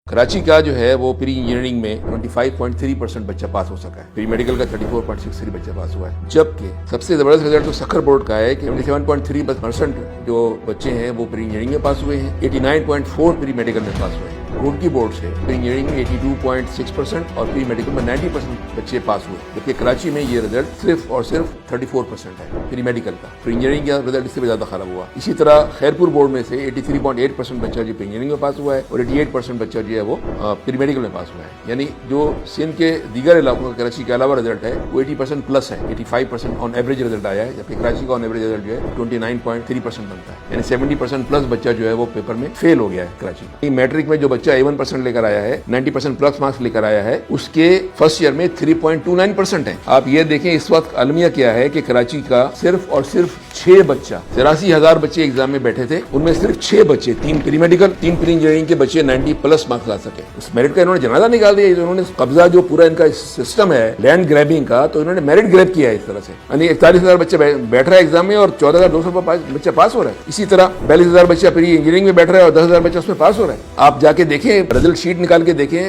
کراچی کا جو ہے وہ پری انجینئرنگ میں 25.3% بچہ پاس ہو سکا ہے، پری میڈیکل کا 34.63 بچہ پاس ہوا ہے، جبکہ سب سے زبردست رزلٹ تو سکھر بورڈ کا ہے کہ 27.3% جو بچے ہیں وہ پری انجینئرنگ میں پاس ہوئے ہیں، 89.4 پری میڈیکل میں پاس ہوئے ہیں۔ روڑکی بورڈ سے پری انجینئرنگ میں 82.6% اور پری میڈیکل میں 90% بچے پاس ہوئے، جبکہ کراچی میں یہ رزلٹ صرف اور صرف 34% ہے پری میڈیکل کا۔ پری انجینئرنگ کا رزلٹ اس سے بھی زیادہ خراب ہوا۔ اسی طرح خیرپور بورڈ میں سے 83.8% بچہ جو پری انجینئرنگ میں پاس ہوا ہے اور 88% بچہ جو ہے وہ پری میڈیکل میں پاس ہوا ہے، یعنی جو سندھ کے دیگر علاقوں کا کراچی کے علاوہ رزلٹ ہے وہ 80% پلس ہے، 85% آن ایوریج رزلٹ آیا ہے، جبکہ کراچی کا آن ایوریج رزلٹ جو ہے 29.3% بنتا ہے، یعنی 70% پلس بچہ جو ہے وہ پیپر میں فیل ہو گیا ہے کراچی۔ میٹرک میں جو بچہ 81% لے کر آیا ہے، 90% پلس مارکس لے کر آیا ہے، اس کے فرسٹ ایئر میں 3.29% ہے۔ آپ یہ دیکھیں اس وقت المیہ کیا ہے کہ کراچی کا صرف اور صرف 6 بچہ، 83,000 بچے ایگزام میں بیٹھے تھے، ان میں صرف 6 بچے، 3 پری میڈیکل 3 پری انجینئرنگ کے بچے 90 پلس مارکس لا سکے۔ اس میرٹ کا انہوں نے جنازہ نکال دیا، انہوں نے قبضہ جو پورا ان کا سسٹم ہے لینڈ گریبنگ کا، تو انہوں نے میرٹ گریب کیا ہے اس طرح سے، یعنی 41,000 بچے بیٹھ رہا ہے ایگزام میں اور 14,200 بچہ پاس ہو رہا ہے۔ اسی طرح 42,000 بچہ پری انجینئرنگ میں بیٹھ رہا ہے اور 10,000 بچہ اس میں پاس ہو رہا ہے۔ آپ جا کے دیکھیں رزلٹ شیٹ نکال کے دیکھیں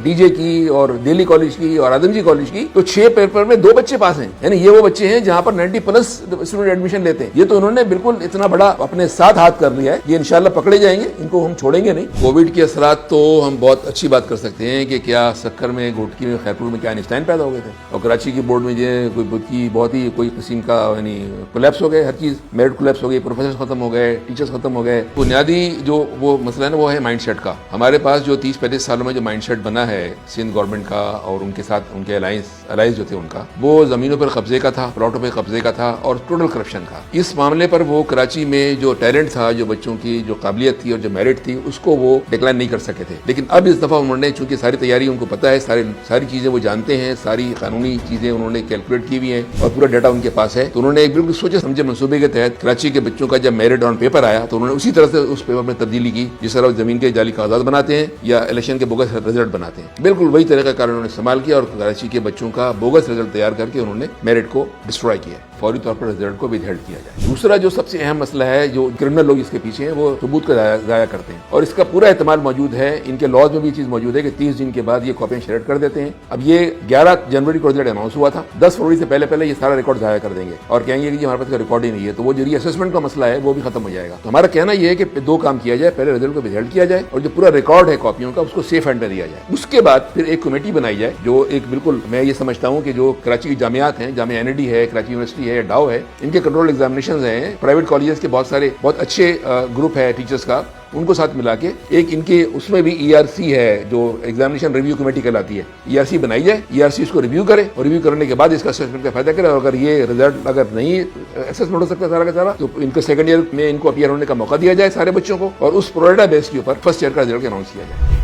ڈی جے کی اور دہلی کالج کی اور آدم جی کالج کی، تو 6 پیپر میں 2 بچے پاس ہیں، یعنی یہ وہ بچے ہیں جہاں پر 90 پلس اسٹوڈنٹ ایڈمیشن لیتے ہیں۔ یہ تو انہوں نے بالکل اتنا بڑا اپنے ساتھ ہاتھ کر لیا ہے، یہ انشاءاللہ پکڑے جائیں گے، ان کو ہم چھوڑیں گے نہیں۔ کووڈ کے اثرات تو ہم بہت اچھی بات کر سکتے ہیں کہ کیا سکر میں، گھوٹکی میں، خیرپور میں کیا آئنسٹائن پیدا ہو گئے تھے، اور کراچی کی بورڈ میں جو کوئی بہت ہی کوئی قسم کا یعنی کولیپس ہو گئے، ہر چیز میرٹ کولیپس ہو گئی، پروفیسر ختم ہو گئے، ٹیچرز ختم ہو گئے۔ بنیادی جو وہ مسئلہ ہے نا وہ ہے مائنڈ سیٹ کا۔ ہمارے پاس جو 30-35 سالوں میں جو مائنڈ سیٹ بنا ہے سندھ گورنمنٹ کا اور ان کے ساتھ ان کے الائنس جو تھے ان کا، وہ زمینوں پر قبضے کا تھا، پلاٹوں پہ قبضے کا تھا اور ٹوٹل کرپشن کا۔ اس معاملے پر وہ کراچی میں جو ٹیلنٹ تھا، جو بچوں کی جو قابلیت تھی اور جو میرٹ تھی، اس کو وہ ڈکلائن نہیں کر سکے تھے۔ لیکن اب اس دفعہ انہوں نے چونکہ ساری تیاری ان کو پتہ ہے، ساری چیزیں وہ جانتے ہیں، ساری قانونی چیزیں انہوں نے کیلکولیٹ کی ہوئی ہیں اور پورا ڈیٹا ان کے پاس ہے، تو انہوں نے ایک بالکل سوچے سمجھے منصوبے کے تحت کراچی کے بچوں کا جب میرٹ آن پیپر آیا تو انہوں نے اسی طرح سے اس پیپر میں تبدیلی کی جس طرح زمین کے جعلی کاغذات بناتے ہیں یا الیکشن کے بوگس رزلٹ بناتے ہیں، بالکل وہی طریقہ کار انہوں نے استعمال کیا اور کراچی کے بچوں کا بوگس رزلٹ تیار کر کے انہوں نے میرٹ کو ڈسٹروائے کیا، فوری طور پر رزلٹ کو ودہیلڈ کیا جائے۔ دوسرا جو سب سے اہم مسئلہ ہے، جو کرمنل لوگ اس کے پیچھے ہیں، وہ ثبوت کا ضائع کرتے ہیں اور اس کا پورا احتمال موجود ہے، ان کے لاز میں بھی چیز موجود ہے کہ 30 دن کے بعد یہ کاپیاں شریڈ کر دیتے ہیں۔ اب یہ 11 جنوری کو رزلٹ اناؤنس ہوا تھا، 10 فروری سے پہلے یہ سارا ریکارڈ ضائع کر دیں گے اور کہیں گے کہ ہمارے پاس ریکارڈ ہی نہیں ہے، تو وہ جو ری اسسمنٹ کا مسئلہ ہے وہ بھی ختم ہو جائے گا۔ تو ہمارا کہنا یہ ہے کہ 2 کام کیا جائے، پہلے رزلٹ کو ودہیلڈ کیا جائے اور جو پورا ریکارڈ ہے کاپیوں کا اس کو سیف ہینڈ میں دیا جائے۔ اس کے بعد پھر ایک کمیٹی بنائی جائے جو ایک بالکل میں یہ سمجھتا ہوں کہ جو کراچی کی جامعات ہیں، جامعہ NID ہے، کراچی یونیورسٹی ہے، ڈاؤ ہے، ان کے کنٹرول ایگزامینیشنز ہیں، پرائیویٹ کالجز کے بہت اچھے گروپ ہے ٹیچرز کا، ان کو ساتھ ملا کے ایک ان کے اس میں بھی ERC ہے جو ایگزامینیشن ریویو کمیٹی کہلاتی ہے، ERC بنائی جائے، ERC اس کو ریویو کرے اور ریویو کرنے کے بعد اس کا اسسمنٹ کا فائدہ کرے، اور اگر یہ رزلٹ اگر نہیں اسسمنٹ ہو سکتا سارا کا سارا تو ان کو سیکنڈ ایئر میں ان کو اپیئر ہونے کا موقع دیا جائے سارے بچوں کو، اور اس پروڈیٹا بیس کے اوپر فرسٹ ایئر کا رزلٹ اناؤنس کیا جائے۔